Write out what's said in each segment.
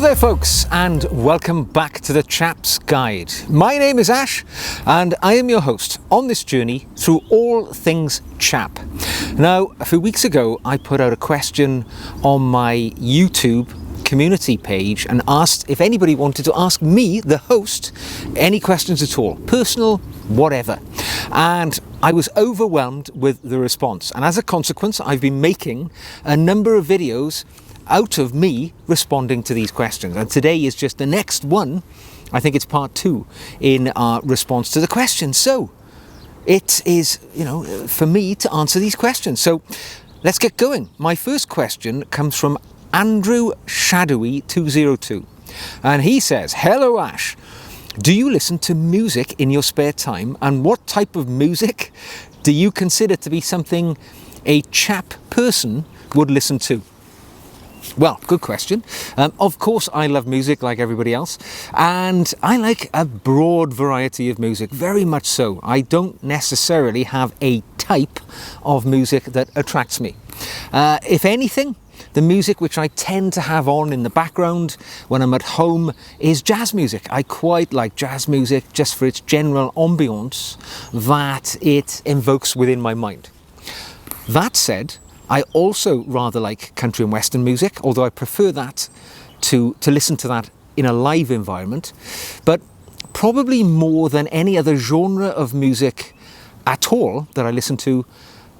there folks, and welcome back to the Chap's Guide. My name is Ash and I am your host on this journey through all things Chap. Now, a few weeks ago I put out a question on my YouTube community page and asked if anybody wanted to ask me, the host, any questions at all, personal, whatever. And I was overwhelmed with the response, and as a consequence I've been making a number of videos out of me responding to these questions, and today is just the next one. I think it's part 2 in our response to the questions. So it is, for me to answer these questions. So let's get going. My first question comes from Andrew Shadowy 202, and he says, "Hello Ash, do you listen to music in your spare time, and what type of music do you consider to be something a chap person would listen to?" Well, good question. Of course I love music like everybody else, and I like a broad variety of music, very much so. I don't necessarily have a type of music that attracts me. If anything, the music which I tend to have on in the background when I'm at home is jazz music. I quite like jazz music just for its general ambience that it invokes within my mind. That said, I also rather like country and western music, although I prefer that to listen to that in a live environment. But probably more than any other genre of music at all that I listen to,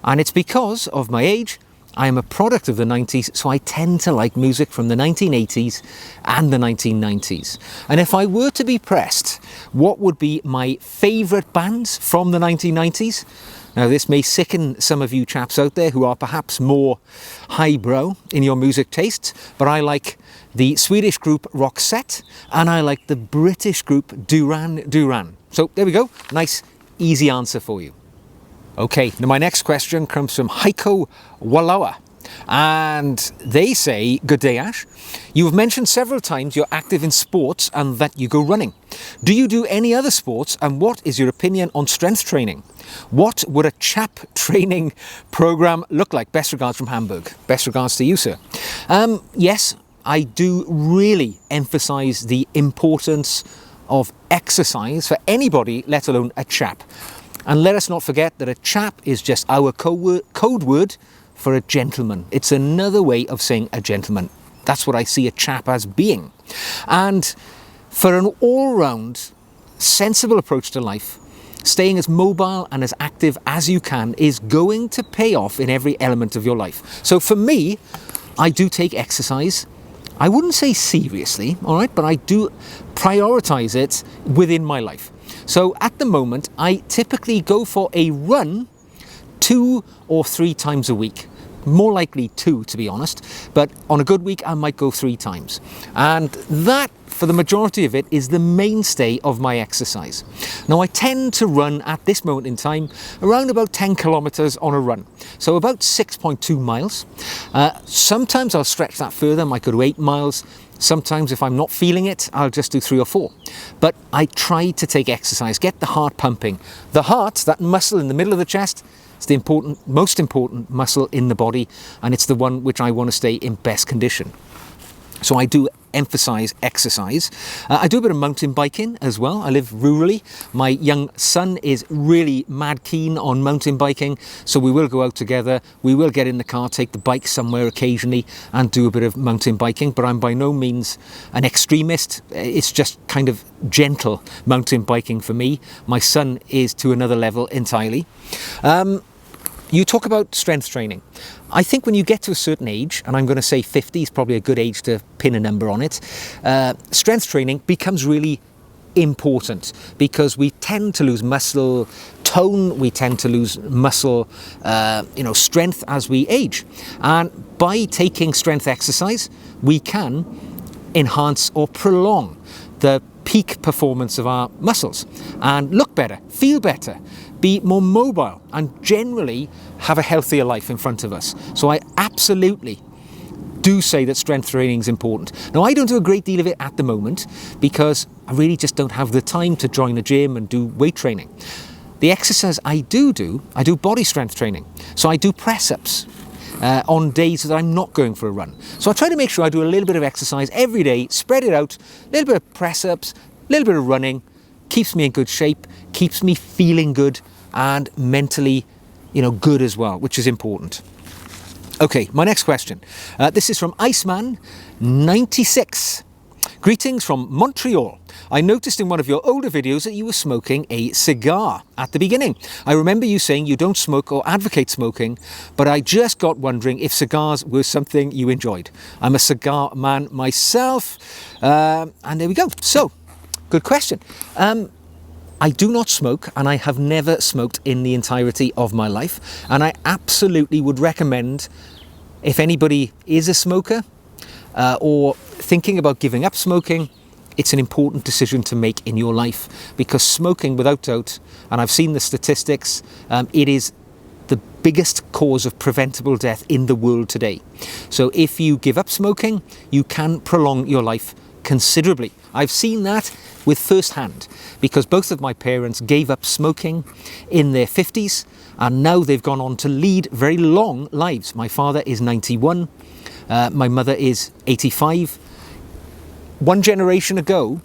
and it's because of my age. I am a product of the 90s, so I tend to like music from the 1980s and the 1990s. And if I were to be pressed, what would be my favourite bands from the 1990s? Now, this may sicken some of you chaps out there who are perhaps more highbrow in your music tastes, but I like the Swedish group Roxette, and I like the British group Duran Duran. So there we go, nice easy answer for you. Okay, now my next question comes from Heiko Walawa, and they say, "Good day Ash, you have mentioned several times you're active in sports and that you go running. Do you do any other sports, and what is your opinion on strength training? What would a chap training program look like? Best regards from Hamburg." Best regards to you, sir. Yes, I do really emphasize the importance of exercise for anybody, let alone a chap. And let us not forget that a chap is just our code word for a gentleman. It's another way of saying a gentleman. That's what I see a chap as being. And for an all-round, sensible approach to life, staying as mobile and as active as you can is going to pay off in every element of your life. So for me, I do take exercise. I wouldn't say seriously, all right, but I do prioritize it within my life. So at the moment, I typically go for a run 2 or 3 times a week. More likely 2, to be honest, but on a good week I might go 3 times. And that, for the majority of it, is the mainstay of my exercise. Now, I tend to run at this moment in time around about 10 kilometers on a run, so about 6.2 miles. Sometimes I'll stretch that further, I might go to 8 miles. Sometimes if I'm not feeling it, I'll just do 3 or 4. But I try to take exercise, get the heart pumping. The heart, that muscle in the middle of the chest, it's the most important muscle in the body, and it's the one which I want to stay in best condition. So I do emphasize exercise. I do a bit of mountain biking as well. I live rurally. My young son is really mad keen on mountain biking, so we will go out together. We will get in the car, take the bike somewhere occasionally and do a bit of mountain biking, but I'm by no means an extremist. It's just kind of gentle mountain biking for me. My son is to another level entirely. You talk about strength training. I think when you get to a certain age, and I'm going to say 50 is probably a good age to pin a number on it, strength training becomes really important because we tend to lose muscle tone, we tend to lose muscle strength as we age. And by taking strength exercise, we can enhance or prolong the peak performance of our muscles and look better, feel better, be more mobile, and generally have a healthier life in front of us. So I absolutely do say that strength training is important. Now, I don't do a great deal of it at the moment because I really just don't have the time to join a gym and do weight training. The exercise I do body strength training. So I do press-ups. on days that I'm not going for a run. So I try to make sure I do a little bit of exercise every day, spread it out, a little bit of press-ups, a little bit of running, keeps me in good shape, keeps me feeling good and mentally, good as well, which is important. Okay, my next question. This is from Iceman96. Greetings from Montreal. I noticed in one of your older videos that you were smoking a cigar at the beginning. I remember you saying you don't smoke or advocate smoking, but I just got wondering if cigars were something you enjoyed. I'm a cigar man myself, and there we go. So, good question. I do not smoke, and I have never smoked in the entirety of my life, and I absolutely would recommend, if anybody is a smoker or thinking about giving up smoking, it's an important decision to make in your life, because smoking, without doubt, and I've seen the statistics, it is the biggest cause of preventable death in the world today. So if you give up smoking, you can prolong your life considerably. I've seen that with first hand, because both of my parents gave up smoking in their 50s, and now they've gone on to lead very long lives. My father is 91, my mother is 85. One generation ago,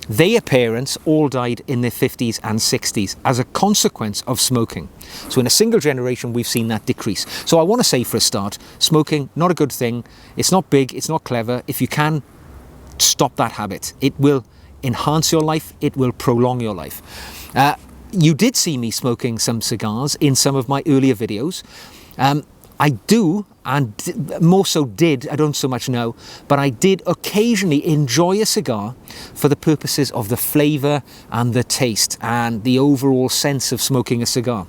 their parents all died in their 50s and 60s as a consequence of smoking. So in a single generation, we've seen that decrease. So I want to say, for a start, smoking, not a good thing. It's not big, it's not clever. If you can, stop that habit. It will enhance your life, it will prolong your life. You did see me smoking some cigars in some of my earlier videos. I do, and more so did, I don't so much know, but I did occasionally enjoy a cigar for the purposes of the flavour and the taste and the overall sense of smoking a cigar.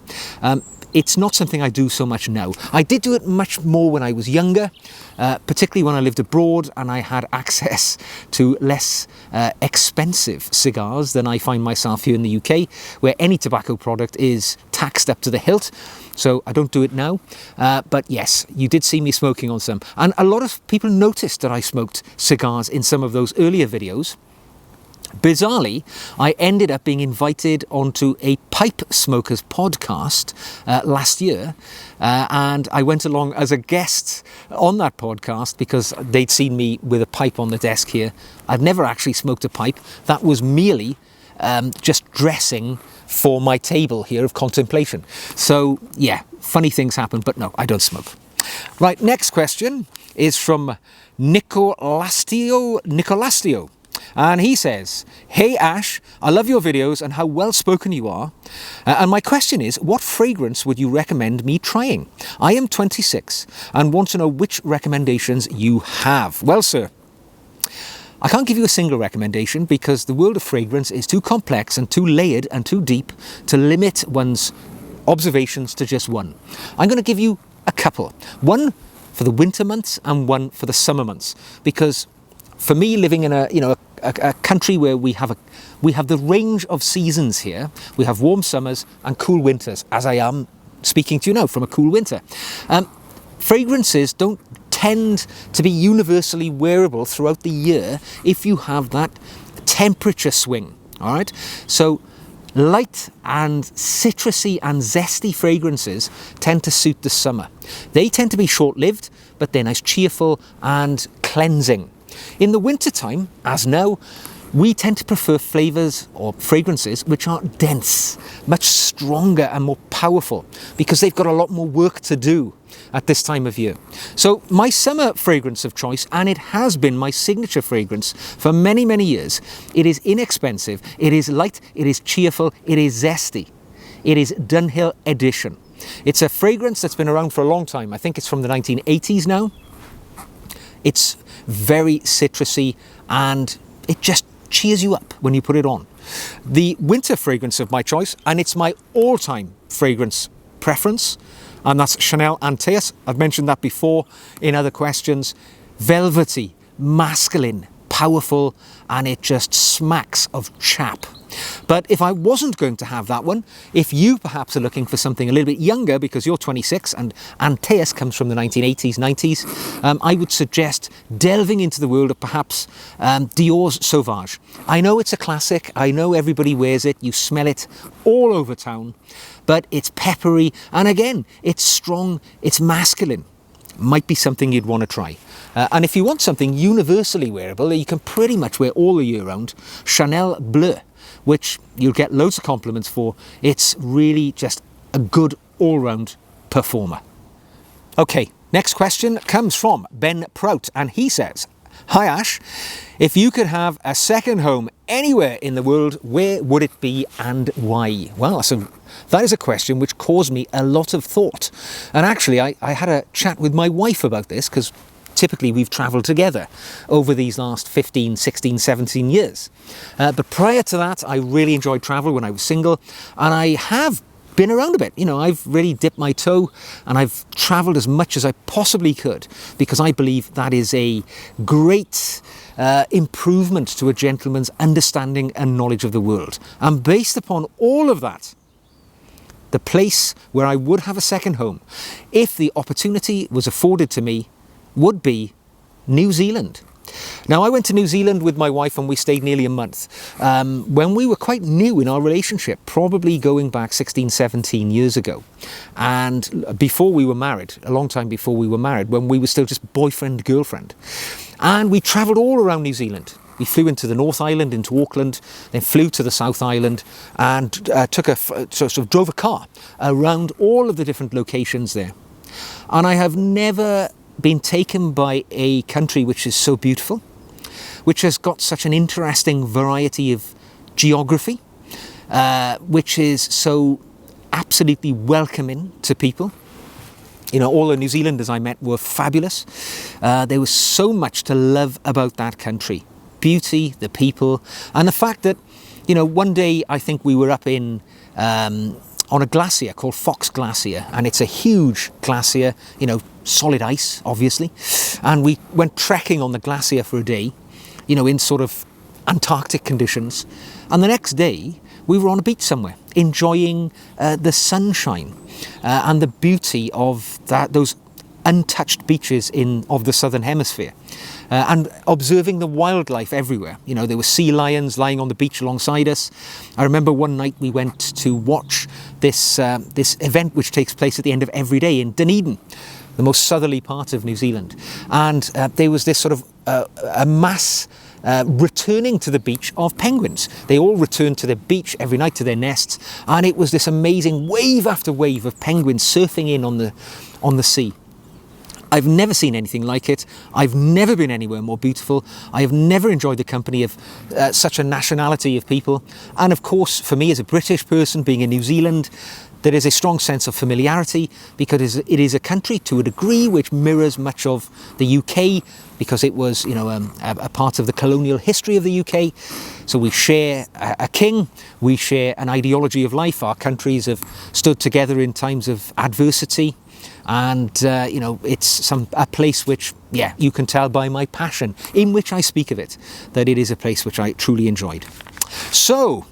It's not something I do so much now. I did do it much more when I was younger, particularly when I lived abroad and I had access to less expensive cigars than I find myself here in the UK, where any tobacco product is taxed up to the hilt. So I don't do it now. But yes, you did see me smoking on some. And a lot of people noticed that I smoked cigars in some of those earlier videos. Bizarrely, I ended up being invited onto a pipe smokers podcast last year, and I went along as a guest on that podcast because they'd seen me with a pipe on the desk here. I've never actually smoked a pipe. That was merely just dressing for my table here of contemplation. So yeah, funny things happen, but no, I don't smoke. Right, next question is from Nicolastio. And he says, "Hey Ash, I love your videos and how well spoken you are. And my question is, what fragrance would you recommend me trying? I am 26 and want to know which recommendations you have." Well, sir, I can't give you a single recommendation because the world of fragrance is too complex and too layered and too deep to limit one's observations to just one. I'm going to give you a couple. One for the winter months and one for the summer months, because for me, living in a country where we have the range of seasons here, we have warm summers and cool winters, as I am speaking to you now from a cool winter. Fragrances don't tend to be universally wearable throughout the year if you have that temperature swing. All right, so light and citrusy and zesty fragrances tend to suit the summer. They tend to be short-lived, but they're nice, cheerful and cleansing. In the wintertime, as now, we tend to prefer flavours or fragrances which are dense, much stronger and more powerful, because they've got a lot more work to do at this time of year. So my summer fragrance of choice, and it has been my signature fragrance for many, many years, it is inexpensive, it is light, it is cheerful, it is zesty. It is Dunhill Edition. It's a fragrance that's been around for a long time. I think it's from the 1980s now. It's very citrusy and it just cheers you up when you put it on. The winter fragrance of my choice, and it's my all-time fragrance preference, and that's Chanel Antaeus. I've mentioned that before in other questions. Velvety, masculine, powerful, and it just smacks of Chap. But if I wasn't going to have that one, if you perhaps are looking for something a little bit younger because you're 26 and Antaeus comes from the 1980s, 90s, I would suggest delving into the world of perhaps Dior's Sauvage. I know it's a classic, I know everybody wears it, you smell it all over town, but it's peppery, and again, it's strong, it's masculine. might be something you'd want to try. And if you want something universally wearable that you can pretty much wear all the year round, Chanel Bleu, which you'll get loads of compliments for. It's really just a good all-round performer. Okay, next question comes from Ben Prout, and he says, "Hi Ash, if you could have a second home anywhere in the world, where would it be and why?" Well, so that is a question which caused me a lot of thought. And actually, I had a chat with my wife about this, because typically we've travelled together over these last 15, 16, 17 years. But prior to that, I really enjoyed travel when I was single, and I have been around a bit. You know, I've really dipped my toe and I've travelled as much as I possibly could, because I believe that is a great improvement to a gentleman's understanding and knowledge of the world. And based upon all of that, the place where I would have a second home, if the opportunity was afforded to me, would be New Zealand. Now, I went to New Zealand with my wife and we stayed nearly a month when we were quite new in our relationship, probably going back 16, 17 years ago. And before we were married, a long time before we were married, when we were still just boyfriend, girlfriend. And we travelled all around New Zealand. We flew into the North Island, into Auckland, then flew to the South Island and drove a car around all of the different locations there. And I have never been taken by a country which is so beautiful, which has got such an interesting variety of geography, which is so absolutely welcoming to people. You know, all the New Zealanders I met were fabulous. There was so much to love about that country. Beauty, the people, and the fact that, you know, one day I think we were up in on a glacier called Fox Glacier, and it's a huge glacier, you know, solid ice, obviously. And we went trekking on the glacier for a day, you know, in sort of Antarctic conditions. And the next day, we were on a beach somewhere, enjoying the sunshine and the beauty of those untouched beaches of the Southern Hemisphere. And observing the wildlife everywhere. You know, there were sea lions lying on the beach alongside us. I remember one night we went to watch this event which takes place at the end of every day in Dunedin, the most southerly part of New Zealand. And there was this sort of a mass returning to the beach of penguins. They all returned to the beach every night to their nests, and it was this amazing wave after wave of penguins surfing in on the sea. I've never seen anything like it. I've never been anywhere more beautiful. I have never enjoyed the company of such a nationality of people. And of course, for me as a British person, being in New Zealand, there is a strong sense of familiarity, because it is a country to a degree which mirrors much of the UK, because it was, you know, a part of the colonial history of the UK. So we share a king, we share an ideology of life. Our countries have stood together in times of adversity. And, you know, it's a place which, yeah, you can tell by my passion in which I speak of it, that it is a place which I truly enjoyed. So,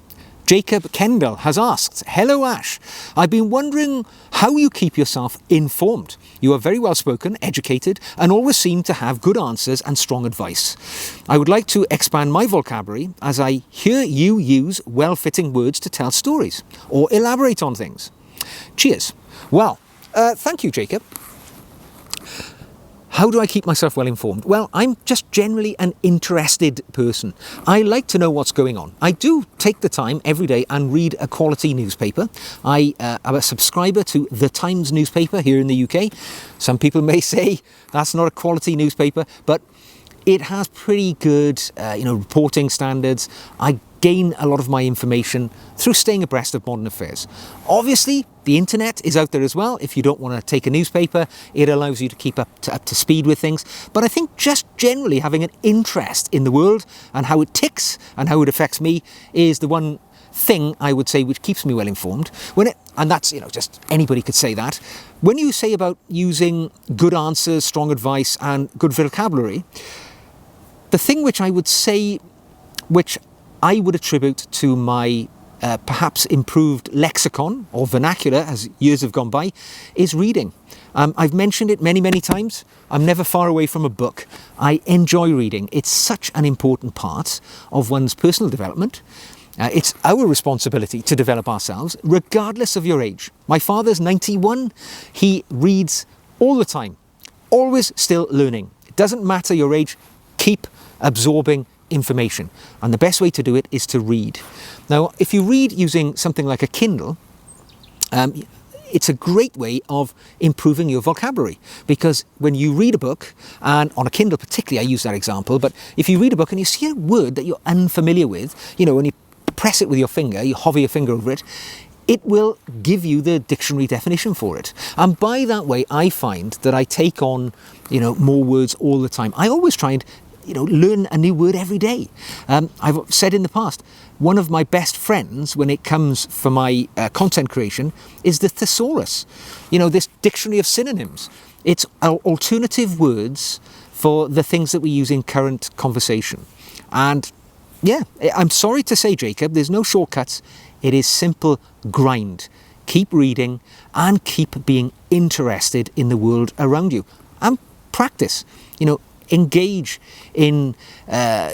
Jacob Kendall has asked, "Hello Ash, I've been wondering how you keep yourself informed. You are very well spoken, educated, and always seem to have good answers and strong advice. I would like to expand my vocabulary, as I hear you use well-fitting words to tell stories or elaborate on things. Cheers." Well, thank you, Jacob. How do I keep myself well informed? Well, I'm just generally an interested person. I like to know what's going on. I do take the time every day and read a quality newspaper. I am a subscriber to The Times newspaper here in the UK. Some people may say that's not a quality newspaper, but it has pretty good, reporting standards. I gain a lot of my information through staying abreast of modern affairs. Obviously, the internet is out there as well. If you don't want to take a newspaper, it allows you to keep up to speed with things. But I think just generally having an interest in the world and how it ticks and how it affects me is the one thing I would say which keeps me well informed. And that's, just anybody could say that. When you say about using good answers, strong advice and good vocabulary, the thing which I would say, which I would attribute to my perhaps improved lexicon or vernacular as years have gone by, is reading. I've mentioned it many, many times. I'm never far away from a book. I enjoy reading. It's such an important part of one's personal development. It's our responsibility to develop ourselves, regardless of your age. My father's 91. He reads all the time. always still learning. It doesn't matter your age, keep absorbing information. And the best way to do it is to read. Now, if you read using something like a Kindle, it's a great way of improving your vocabulary, because when you read a book, and on a Kindle particularly, I use that example, but if you read a book and you see a word that you're unfamiliar with, when you press it with your finger, you hover your finger over it, it will give you the dictionary definition for it. And by that way, I find that I take on, more words all the time. I always try and, learn a new word every day. I've said in the past, one of my best friends when it comes for my content creation is the thesaurus. This dictionary of synonyms. It's alternative words for the things that we use in current conversation. And yeah, I'm sorry to say, Jacob, there's no shortcuts. It is simple grind. Keep reading and keep being interested in the world around you. And practice. Engage in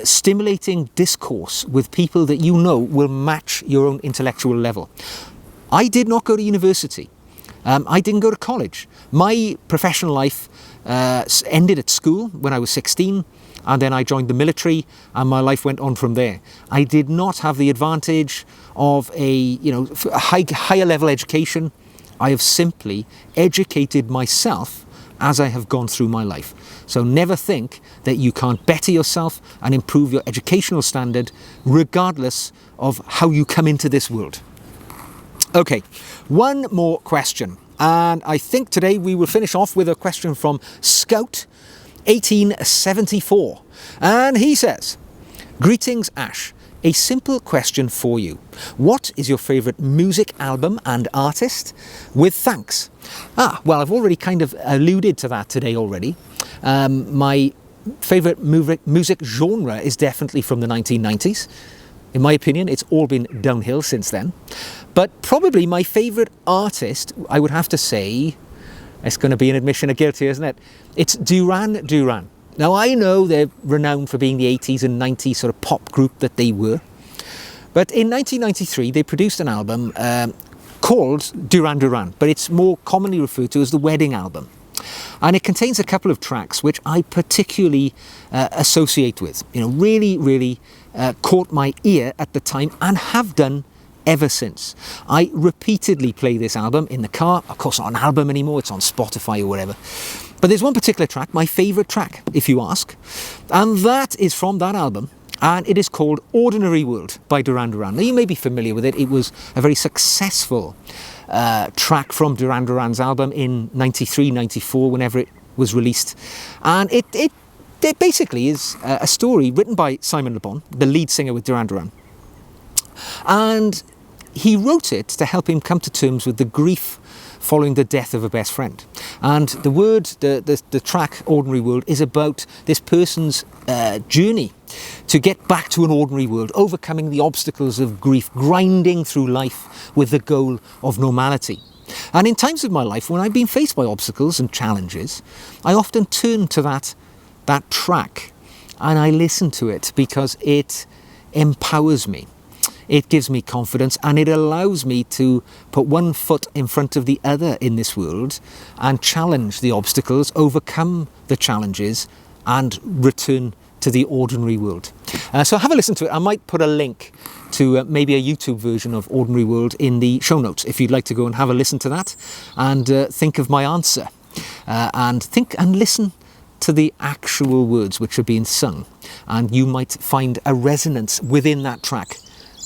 stimulating discourse with people that will match your own intellectual level. I did not go to university. I didn't go to college. My professional life ended at school when I was 16, and then I joined the military, and my life went on from there. I did not have the advantage of a higher level education. I have simply educated myself as I have gone through my life. So never think that you can't better yourself and improve your educational standard regardless of how you come into this world. Okay, one more question. And I think today we will finish off with a question from Scout 1874. And he says, "Greetings, Ash. A simple question for you. What is your favourite music album and artist? With thanks." Well, I've already kind of alluded to that today already. My favourite music genre is definitely from the 1990s. In my opinion, it's all been downhill since then. But probably my favourite artist, I would have to say, it's going to be an admission of guilt here, isn't it? It's Duran Duran. Now, I know they're renowned for being the 80s and 90s sort of pop group that they were. But in 1993, they produced an album called Duran Duran, but it's more commonly referred to as the Wedding Album. And it contains a couple of tracks which I particularly associate with. Really caught my ear at the time and have done ever since. I repeatedly play this album in the car. Of course, not an album anymore, it's on Spotify or whatever. But there's one particular track, my favourite track, if you ask, and that is from that album, and it is called Ordinary World by Duran Duran. Now, you may be familiar with it. It was a very successful track from Duran Duran's album in 93, 94, whenever it was released. And it basically is a story written by Simon Le Bon, the lead singer with Duran Duran. And he wrote it to help him come to terms with the grief following the death of a best friend. And the track Ordinary World is about this person's journey to get back to an ordinary world, overcoming the obstacles of grief, grinding through life with the goal of normality. And in times of my life when I've been faced by obstacles and challenges, I often turn to that track and I listen to it because it empowers me. It gives me confidence and it allows me to put one foot in front of the other in this world and challenge the obstacles, overcome the challenges and return to the ordinary world. So have a listen to it. I might put a link to maybe a YouTube version of Ordinary World in the show notes if you'd like to go and have a listen to that and think of my answer and think and listen to the actual words which are being sung, and you might find a resonance within that track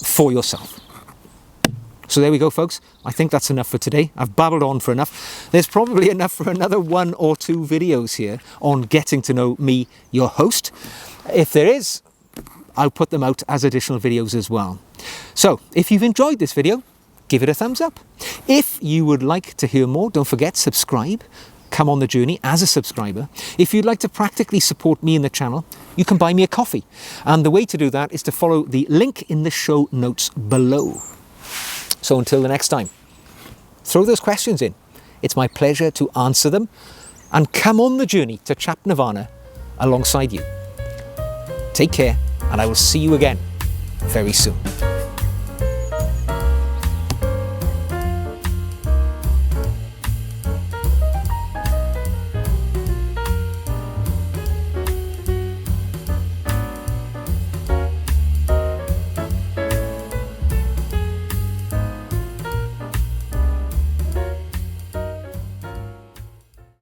for yourself. So there we go, folks. I think that's enough for today. I've babbled on for enough. There's probably enough for another 1 or 2 videos here on getting to know me, your host. If there is, I'll put them out as additional videos as well. So if you've enjoyed this video, give it a thumbs up. If you would like to hear more, don't forget, subscribe. Come on the journey as a subscriber. If you'd like to practically support me in the channel, you can buy me a coffee. And the way to do that is to follow the link in the show notes below. So until the next time, throw those questions in. It's my pleasure to answer them and come on the journey to Chap Nirvana alongside you. Take care, and I will see you again very soon.